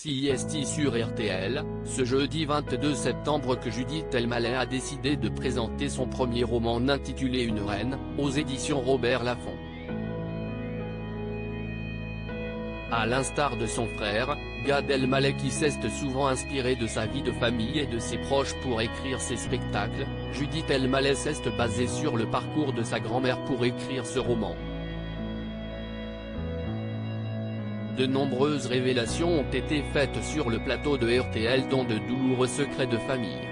CIST sur RTL, ce jeudi 22 septembre que Judith Elmaleh a décidé de présenter son premier roman intitulé Une reine, aux éditions Robert Laffont. À l'instar de son frère, Gad Elmaleh qui s'est souvent inspiré de sa vie de famille et de ses proches pour écrire ses spectacles, Judith Elmaleh s'est basée sur le parcours de sa grand-mère pour écrire ce roman. De nombreuses révélations ont été faites sur le plateau de RTL dont de douloureux secrets de famille.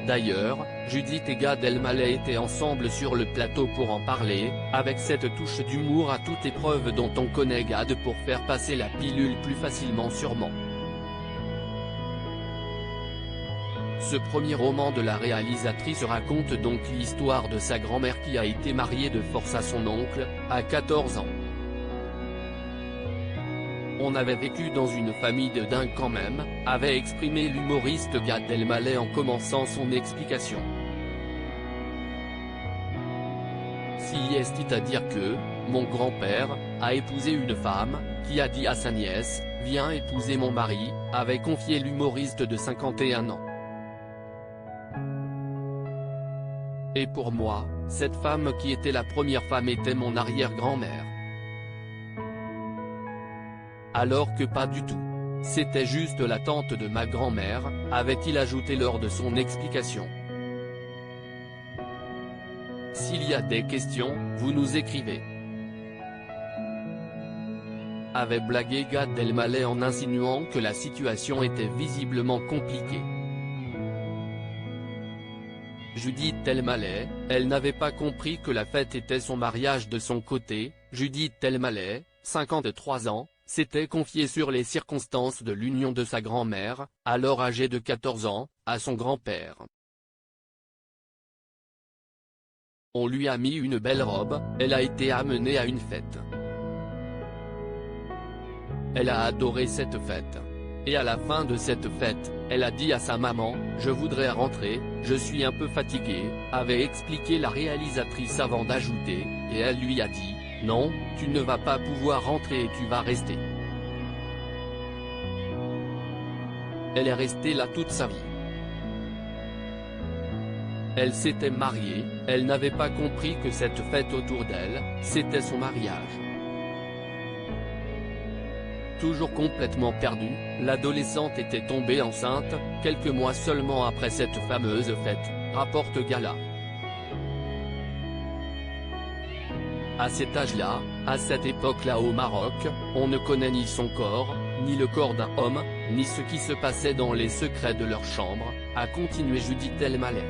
D'ailleurs, Judith et Gad Elmaleh étaient ensemble sur le plateau pour en parler, avec cette touche d'humour à toute épreuve dont on connaît Gad pour faire passer la pilule plus facilement sûrement. Ce premier roman de la réalisatrice raconte donc l'histoire de sa grand-mère qui a été mariée de force à son oncle, à 14 ans. On avait vécu dans une famille de dingues quand même, avait exprimé l'humoriste Gad Elmaleh en commençant son explication. C'est-à-dire que, mon grand-père, a épousé une femme, qui a dit à sa nièce, « Viens épouser mon mari », avait confié l'humoriste de 51 ans. Et pour moi, cette femme qui était la première femme était mon arrière-grand-mère. Alors que pas du tout. C'était juste la tante de ma grand-mère, avait-il ajouté lors de son explication. S'il y a des questions, vous nous écrivez. Avait blagué Gad Elmaleh en insinuant que la situation était visiblement compliquée. Judith Elmaleh, elle n'avait pas compris que la fête était son mariage de son côté. Judith Elmaleh, 53 ans, s'était confiée sur les circonstances de l'union de sa grand-mère, alors âgée de 14 ans, à son grand-père. On lui a mis une belle robe, elle a été amenée à une fête. Elle a adoré cette fête. Et à la fin de cette fête, elle a dit à sa maman, « Je voudrais rentrer, je suis un peu fatiguée », avait expliqué la réalisatrice avant d'ajouter, et elle lui a dit, « Non, tu ne vas pas pouvoir rentrer et tu vas rester ». Elle est restée là toute sa vie. Elle s'était mariée, elle n'avait pas compris que cette fête autour d'elle, c'était son mariage. Toujours complètement perdue, l'adolescente était tombée enceinte, quelques mois seulement après cette fameuse fête, rapporte Gala. À cet âge-là, à cette époque-là au Maroc, on ne connaît ni son corps, ni le corps d'un homme, ni ce qui se passait dans les secrets de leur chambre, a continué Judith Elmaleh.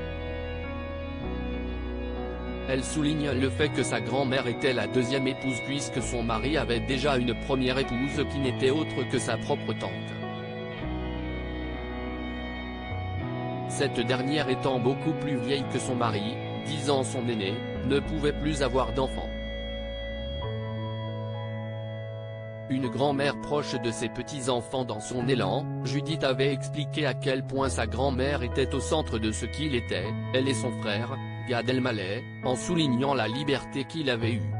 Elle souligne le fait que sa grand-mère était la deuxième épouse puisque son mari avait déjà une première épouse qui n'était autre que sa propre tante. Cette dernière étant beaucoup plus vieille que son mari, 10 ans son aîné, ne pouvait plus avoir d'enfants. Une grand-mère proche de ses petits-enfants dans son élan, Judith avait expliqué à quel point sa grand-mère était au centre de ce qu'il était, elle et son frère, Gad Elmaleh, en soulignant la liberté qu'il avait eue.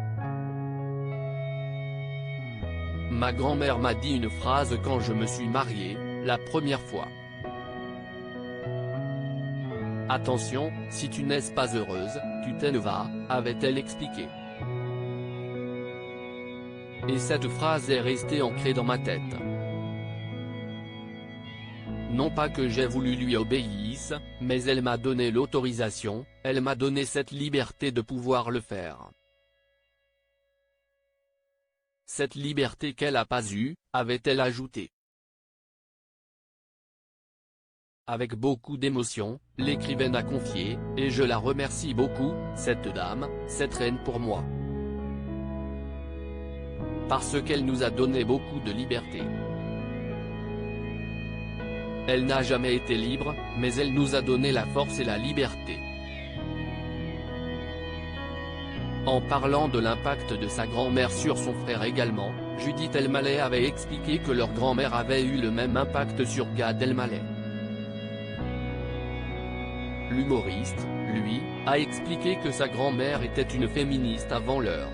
Ma grand-mère m'a dit une phrase quand je me suis mariée, la première fois. Attention, si tu n'es pas heureuse, tu t'en vas, avait-elle expliqué. Et cette phrase est restée ancrée dans ma tête. Non pas que j'ai voulu lui obéir, mais elle m'a donné l'autorisation, elle m'a donné cette liberté de pouvoir le faire. Cette liberté qu'elle n'a pas eue, avait-elle ajouté. Avec beaucoup d'émotion, l'écrivaine a confié, et je la remercie beaucoup, cette dame, cette reine pour moi. Parce qu'elle nous a donné beaucoup de liberté. Elle n'a jamais été libre, mais elle nous a donné la force et la liberté. En parlant de l'impact de sa grand-mère sur son frère également, Judith Elmaleh avait expliqué que leur grand-mère avait eu le même impact sur Gad Elmaleh. L'humoriste, lui, a expliqué que sa grand-mère était une féministe avant l'heure.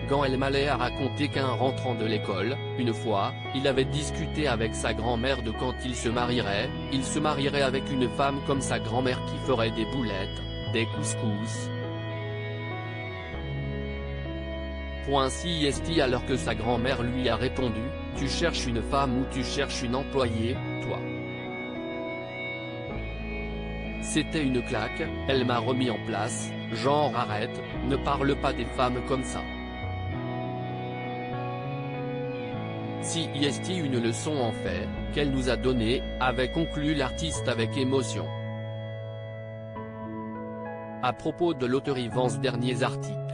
quand elle m'allait à raconter qu'un rentrant de l'école, une fois, il avait discuté avec sa grand-mère de quand il se marierait avec une femme comme sa grand-mère qui ferait des boulettes, des couscous. .cist alors que sa grand-mère lui a répondu, tu cherches une femme ou tu cherches une employée, toi. C'était une claque, elle m'a remis en place, genre arrête, ne parle pas des femmes comme ça. Si est une leçon en fait, qu'elle nous a donnée, avait conclu l'artiste avec émotion. À propos de l'autorivance derniers articles.